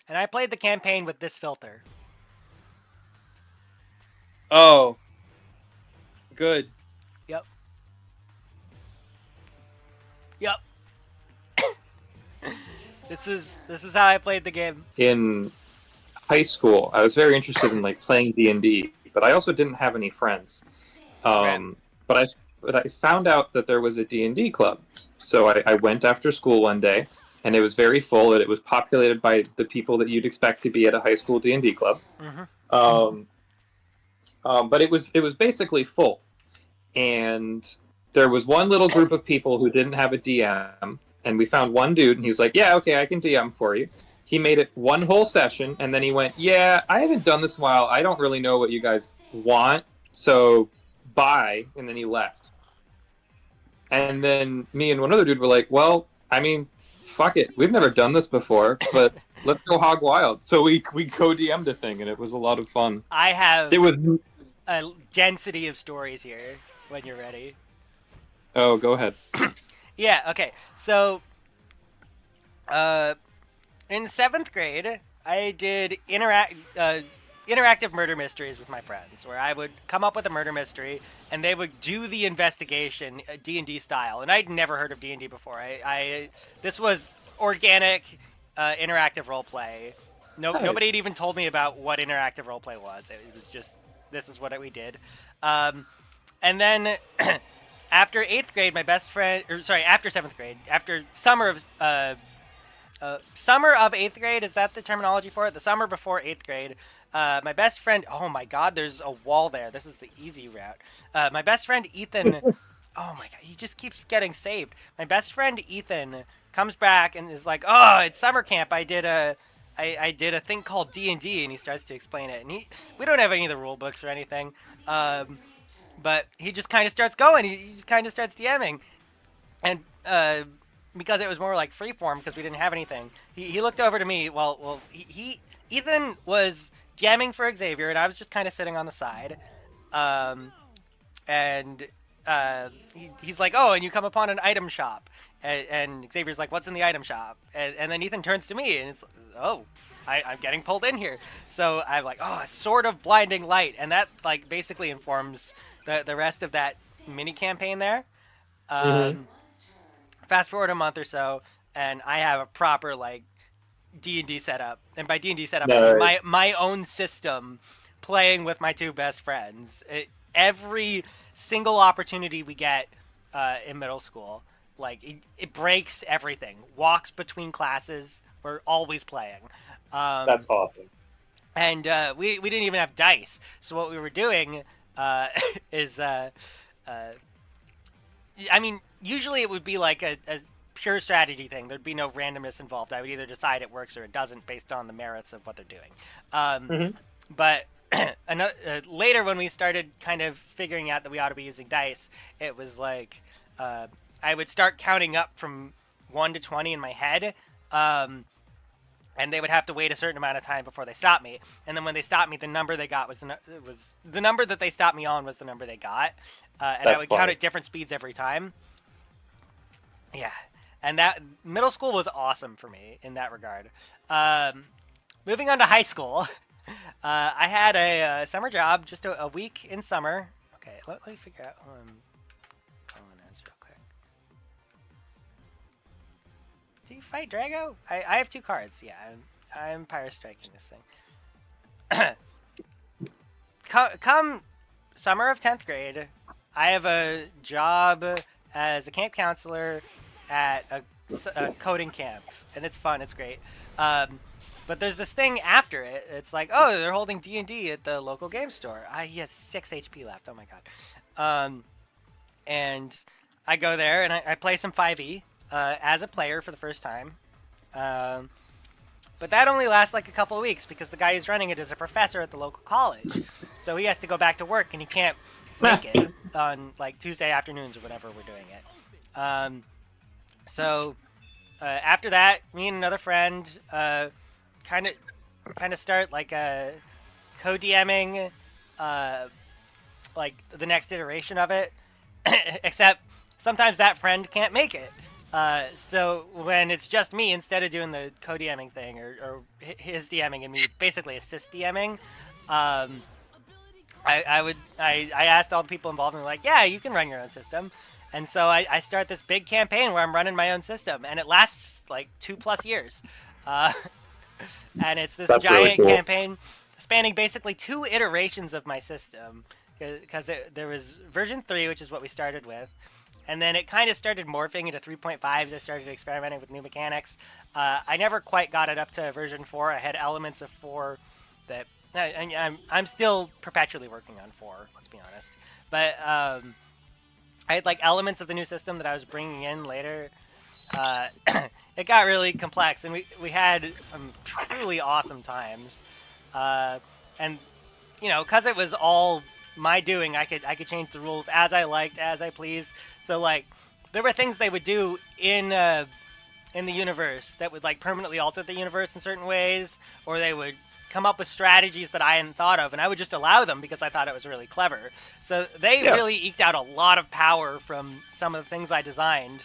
and I played the campaign with this filter. Oh, good. Yep. Yep. This was how I played the game. In high school, I was very interested in like playing D&D, but I also didn't have any friends. Right. Um, but I found out that there was a D&D club. So I went after school one day, and it was very full, and it was populated by the people that you'd expect to be at a high school D&D club. Mm-hmm. Um, but it was basically full, and there was one little group of people who didn't have a DM, and we found one dude, and he's like, "Yeah, okay, I can DM for you." He made it one whole session, and then he went, "Yeah, I haven't done this in a while. I don't really know what you guys want, so bye." And then he left. And then me and one other dude were like, "Well, I mean, fuck it. We've never done this before, but let's go hog wild." So we co DM'd a thing, and it was a lot of fun. I It have was. a density of stories here when you're ready. Oh, go ahead. Yeah. Okay. So, uh, in seventh grade, I did interactive murder mysteries with my friends, where I would come up with a murder mystery and they would do the investigation D&D style. And I'd never heard of D&D before. I this was organic interactive role play. Nobody Nice. had even told me about what interactive role play was. It was just this is what we did. Um, and then after eighth grade, my best friend, or sorry, after seventh grade, after summer of eighth grade, is that the terminology for it? The summer before eighth grade. My best friend. Oh my God, there's a wall there. This is the easy route. My best friend Ethan. Oh my God, he just keeps getting saved. My best friend Ethan comes back and is like, "Oh, it's summer camp. I did a thing called D&D," and he starts to explain it. And we don't have any of the rule books or anything, but he just kind of starts going. He just kind of starts DMing, and because it was more like freeform because we didn't have anything. He looked over to me. Well, Ethan was DMing for Xavier, and I was just kind of sitting on the side. Um, and he's like, "Oh, and you come upon an item shop," and Xavier's like, "What's in the item shop?" And then Ethan turns to me and it's, "Oh." I'm getting pulled in here, so I'm like, oh, a sword of blinding light, and that like basically informs the rest of that mini campaign there. Mm-hmm. Um, Fast forward a month or so, and I have a proper like D&D setup, and by D&D setup I mean Nice. my own system, playing with my two best friends. Every single opportunity we get in middle school, like it breaks everything. Walks between classes, we're always playing. That's Um, awesome. and we didn't even have dice. So what we were doing uh, is I mean, usually it would be like a pure strategy thing. There'd be no randomness involved. I would either decide it works or it doesn't based on the merits of what they're doing. Um, Mm-hmm. but later, when we started kind of figuring out that we ought to be using dice, it was like I would start counting up from 1 to 20 in my head. Um, and they would have to wait a certain amount of time before they stopped me. And then when they stopped me, the number they got was the number that they stopped me on was the number they got. And I That's would count funny. at different speeds every time. Yeah, and that middle school was awesome for me in that regard. Um, Moving on to high school, I had a summer job, just a week in summer. Okay, let me figure out who I'm calling as real quick. Do you fight Drago? I have two cards. Yeah, I'm Pyro Striking this thing. Come summer of 10th grade, I have a job as a camp counselor at a coding camp, and it's fun. It's great. Um, but there's this thing after it. It's like, oh, they're holding D&D at the local game store. He has 6 HP left. Oh my god. And I go there and I play some 5e as a player for the first time. Um, but that only lasts like a couple of weeks because the guy who's running it is a professor at the local college. So he has to go back to work and he can't make it on like Tuesday afternoons or whatever we're doing it. So after that, me and another friend kind of kind of start like co-DMing like the next iteration of it. Except sometimes that friend can't make it. So when it's just me, instead of doing the co-DMing thing or his DMing and me basically assist DMing, um, I asked all the people involved and they're like, yeah, you can run your own system. And so I start this big campaign where I'm running my own system, and it lasts like 2+ years. Uh, and it's this That's really giant cool. campaign spanning basically 2 iterations of my system. Because there was version 3, which is what we started with, and then it kind of started morphing into 3.5s. I started experimenting with new mechanics. I never quite got it up to version 4. I had elements of 4 that I'm still perpetually working on 4. Let's be honest, but I had like elements of the new system that I was bringing in later. Uh, it got really complex, and we had some truly awesome times. Uh, and because it was all my doing, I could change the rules as I liked, as I pleased. So like, there were things they would do in the universe that would like permanently alter the universe in certain ways, or they would come up with strategies that I hadn't thought of, and I would just allow them because I thought it was really clever. So they Yeah. really eked out a lot of power from some of the things I designed.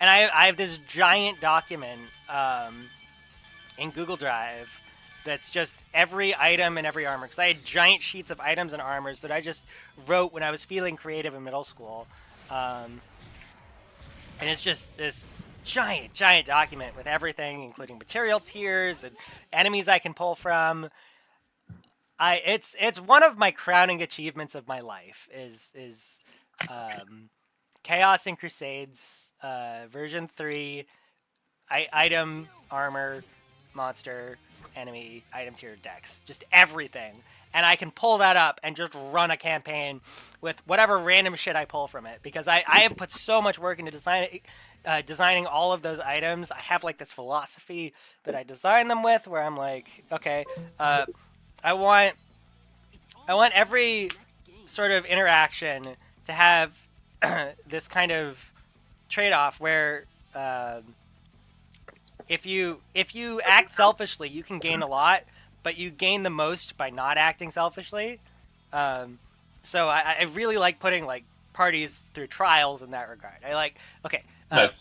And I have this giant document in Google Drive that's just every item and every armor. Because I had giant sheets of items and armors that I just wrote when I was feeling creative in middle school. Um, and it's just this giant document with everything, including material tiers and enemies I can pull from. It's one of my crowning achievements of my life is Chaos and Crusades version 3 item, armor, monster, enemy, item tier, decks, just everything. And I can pull that up and just run a campaign with whatever random shit I pull from it because I have put so much work into designing all of those items. I have like this philosophy that I design them with where I'm like, okay, I want every sort of interaction to have this kind of trade-off where if you act selfishly, you can gain a lot, but you gain the most by not acting selfishly. Um, so I really like putting like parties through trials in that regard. I like okay. Nice.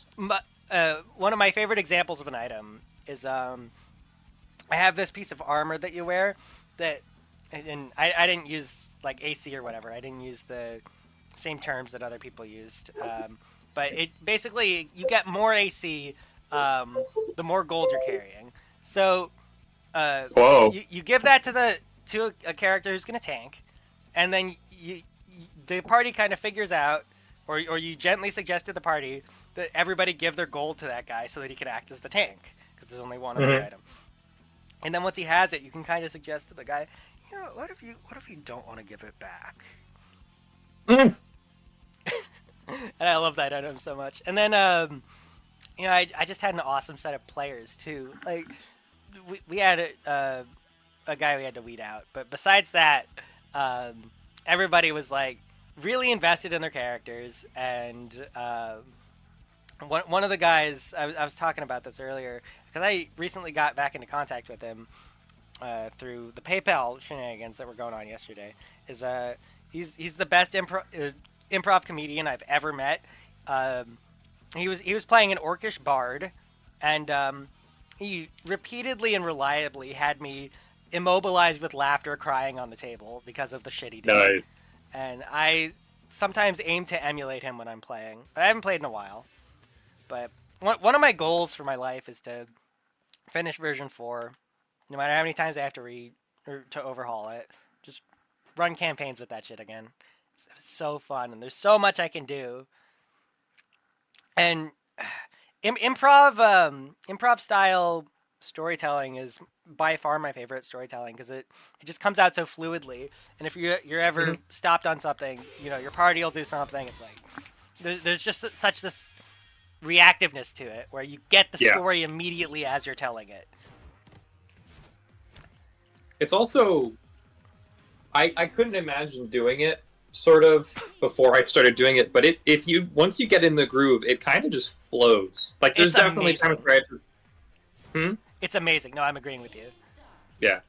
One of my favorite examples of an item is I have this piece of armor that you wear that, and I didn't use like AC or whatever. I didn't use the same terms that other people used. But it basically you get more AC the more gold you're carrying. So uh, Whoa. you give that to a character who's gonna tank, and then the party kind of figures out, or you gently suggest to the party that everybody give their gold to that guy so that he can act as the tank because there's only one other Hmm. item. And then once he has it, you can kind of suggest to the guy, what if you don't want to give it back? Mm. And I love that item so much. And then I just had an awesome set of players too. Like we had a guy we had to weed out, but besides that, everybody was like really invested in their characters. And one of the guys I was talking about this earlier because I recently got back into contact with him through the PayPal shenanigans that were going on yesterday. Is he's the best improv comedian I've ever met. He was playing an orcish bard, and he repeatedly and reliably had me immobilized with laughter, crying on the table because of the shit he did. Nice. And I sometimes aim to emulate him when I'm playing. I haven't played in a while, but one of my goals for my life is to finish version 4, no matter how many times I have to read or to overhaul it. Just run campaigns with that shit again. It's so fun, and there's so much I can do. And improv style storytelling is by far my favorite storytelling because it just comes out so fluidly. And if you're ever Hmm. stopped on something, your party will do something. It's like there's just such this reactiveness to it where you get the Yeah. story immediately as you're telling it. It's also I couldn't imagine doing it sort of before I started doing it, but if you once you get in the groove, it kind of just flows. Like there's It's definitely times amazing. where I just, hmm? It's amazing. No, I'm agreeing with you. Yeah.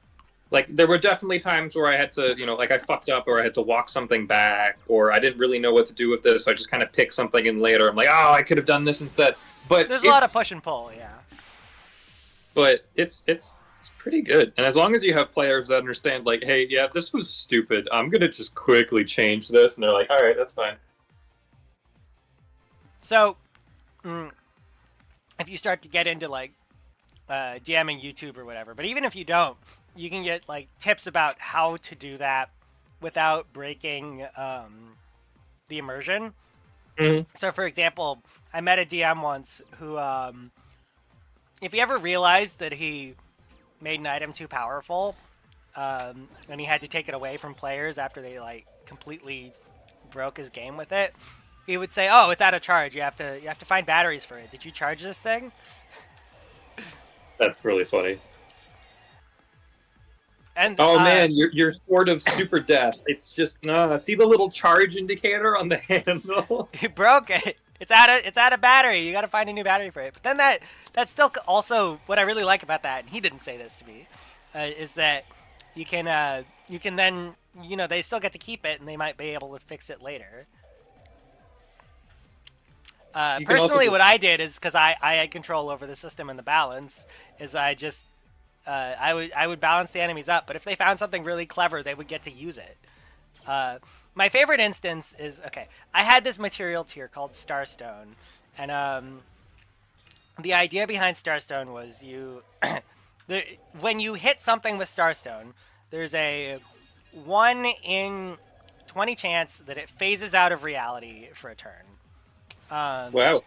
Like there were definitely times where I had to, like I fucked up or I had to walk something back or I didn't really know what to do with this, so I just kind of picked something in later. I'm like, oh, I could have done this instead. But There's a lot of push and pull, yeah. But it's pretty good. And as long as you have players that understand, like, hey, yeah, this was stupid. I'm gonna just quickly change this, and they're like, all right, that's fine. So, if you start to get into like DMing YouTube or whatever, but even if you don't, you can get like tips about how to do that without breaking the immersion. Mm-hmm. So, for example, I met a DM once who, if he ever realized that he made an item too powerful, and he had to take it away from players after they like completely broke his game with it, he would say, "Oh, it's out of charge. You have to find batteries for it. Did you charge this thing?" That's really funny. And Oh man, your sword of super death. It's just see the little charge indicator on the handle. he broke it. It's out of battery. You got to find a new battery for it. But then that's still also what I really like about that. And he didn't say this to me, is that you can then they still get to keep it and they might be able to fix it later. Personally, what I did is because I had control over the system and the balance, is I just I would balance the enemies up. But if they found something really clever, they would get to use it. My favorite instance is, okay, I had this material tier called Starstone, and the idea behind Starstone was when you hit something with Starstone, there's a 1 in 20 chance that it phases out of reality for a turn. Wow.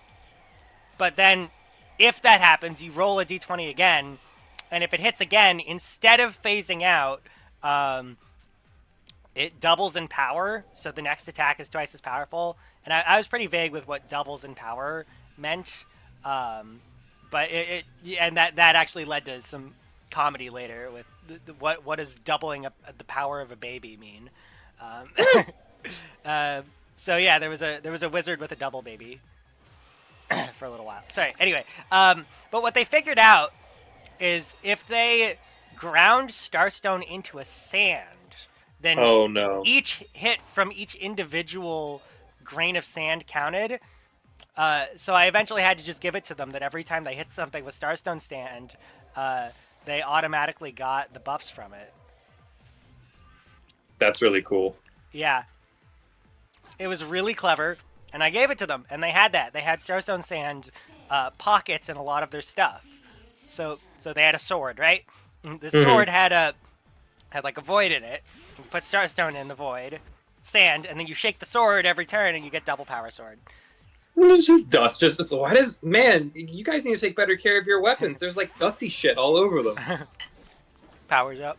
But then, if that happens, you roll a d20 again, and if it hits again, instead of phasing out, it doubles in power, so the next attack is twice as powerful. And I was pretty vague with what doubles in power meant, but that actually led to some comedy later with what does doubling the power of a baby mean. So yeah, there was a wizard with a double baby for a little while. Sorry. Anyway, but what they figured out is if they ground Starstone into a sand, then Oh no. each hit from each individual grain of sand counted. So I eventually had to just give it to them that every time they hit something with Starstone Stand, they automatically got the buffs from it. That's really cool. Yeah. It was really clever, and I gave it to them, and they had that. They had Starstone Sand pockets in a lot of their stuff. So they had a sword, right? The sword had like a void in it. You put Starstone in the void, sand, and then you shake the sword every turn, and you get double power sword. It's just dust. Why does you guys need to take better care of your weapons? There's like dusty shit all over them. Powers up.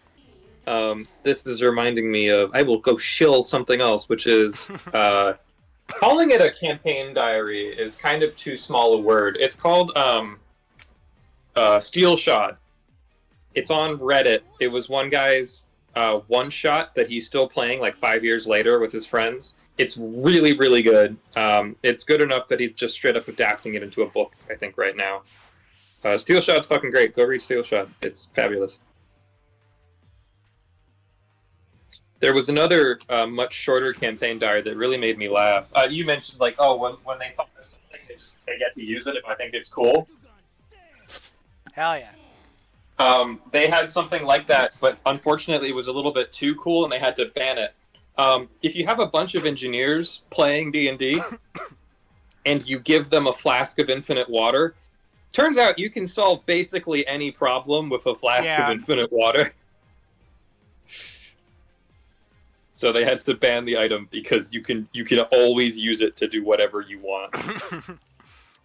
This is reminding me of I will go shill something else, which is calling it a campaign diary is kind of too small a word. It's called Steel Shot. It's on Reddit. It was one guy's one shot that he's still playing like 5 years later with his friends. It's really, really good. It's good enough that he's just straight up adapting it into a book, I think, right now. Steel Shot's fucking great. Go read Steel Shot. It's fabulous. There was another much shorter campaign diary that really made me laugh. You mentioned, like, when they thought of something, they get to use it if I think it's cool. Hell yeah. They had something like that, but unfortunately it was a little bit too cool, and they had to ban it. If you have a bunch of engineers playing D&D, and you give them a flask of infinite water, turns out you can solve basically any problem with a flask of infinite water. So they had to ban the item because you can always use it to do whatever you want.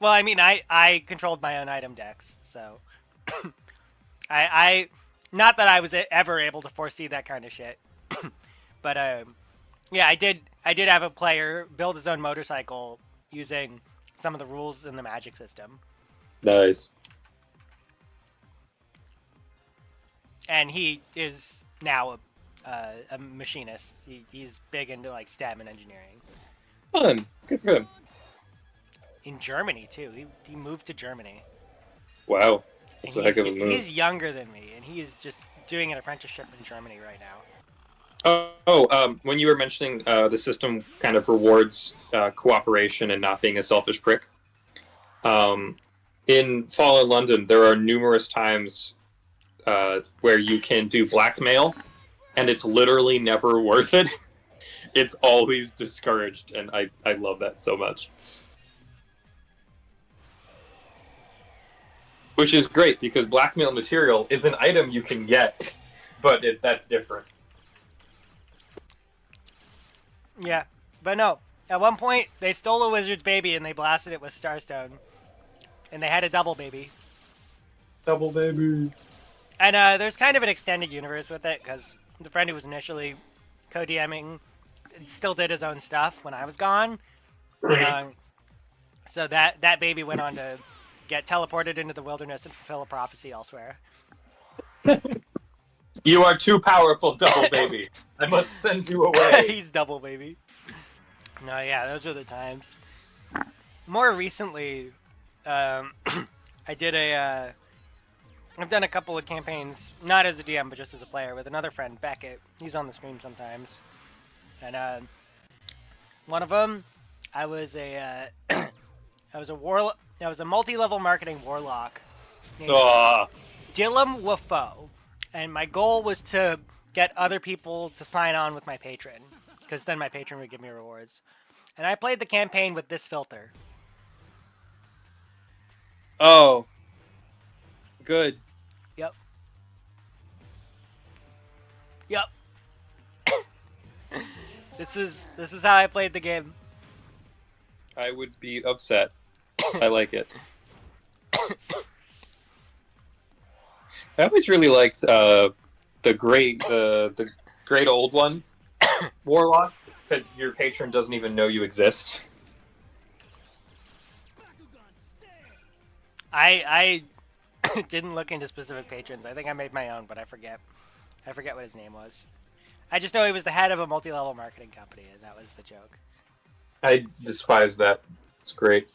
Well, I mean, I controlled my own item decks, so I not that I was ever able to foresee that kind of shit, but yeah, I did have a player build his own motorcycle using some of the rules in the magic system. Nice. And he is now a machinist. He's big into like STEM and engineering. Fun. Good for him. In Germany too. He moved to Germany. Wow. And It's a heck of a move. he's younger than me, and he is just doing an apprenticeship in Germany right now. When you were mentioning the system kind of rewards cooperation and not being a selfish prick, in Fallen London, there are numerous times where you can do blackmail, and it's literally never worth it. It's always discouraged, and I love that so much. Which is great, because blackmail material is an item you can get, but that's different. Yeah, but no. At one point, they stole a wizard's baby and they blasted it with Starstone, and they had a double baby. Double baby. And there's kind of an extended universe with it because the friend who was initially co-DMing still did his own stuff when I was gone. So that baby went on to get teleported into the wilderness and fulfill a prophecy elsewhere. You are too powerful, double baby. I must send you away. He's double baby. No, yeah, those were the times. More recently, I did I've done a couple of campaigns, not as a DM, but just as a player, with another friend, Beckett. He's on the stream sometimes. And one of them, I was a multi-level marketing warlock named Dylan Wafo, and my goal was to get other people to sign on with my patron, because then my patron would give me rewards. And I played the campaign with this filter. Oh. Good. Yep. Yep. This was how I played the game. I would be upset. I like it. I always really liked the great old one, Warlock, that your patron doesn't even know you exist. I didn't look into specific patrons. I think I made my own, but I forget what his name was. I just know he was the head of a multi-level marketing company, and that was the joke. I despise that. It's great.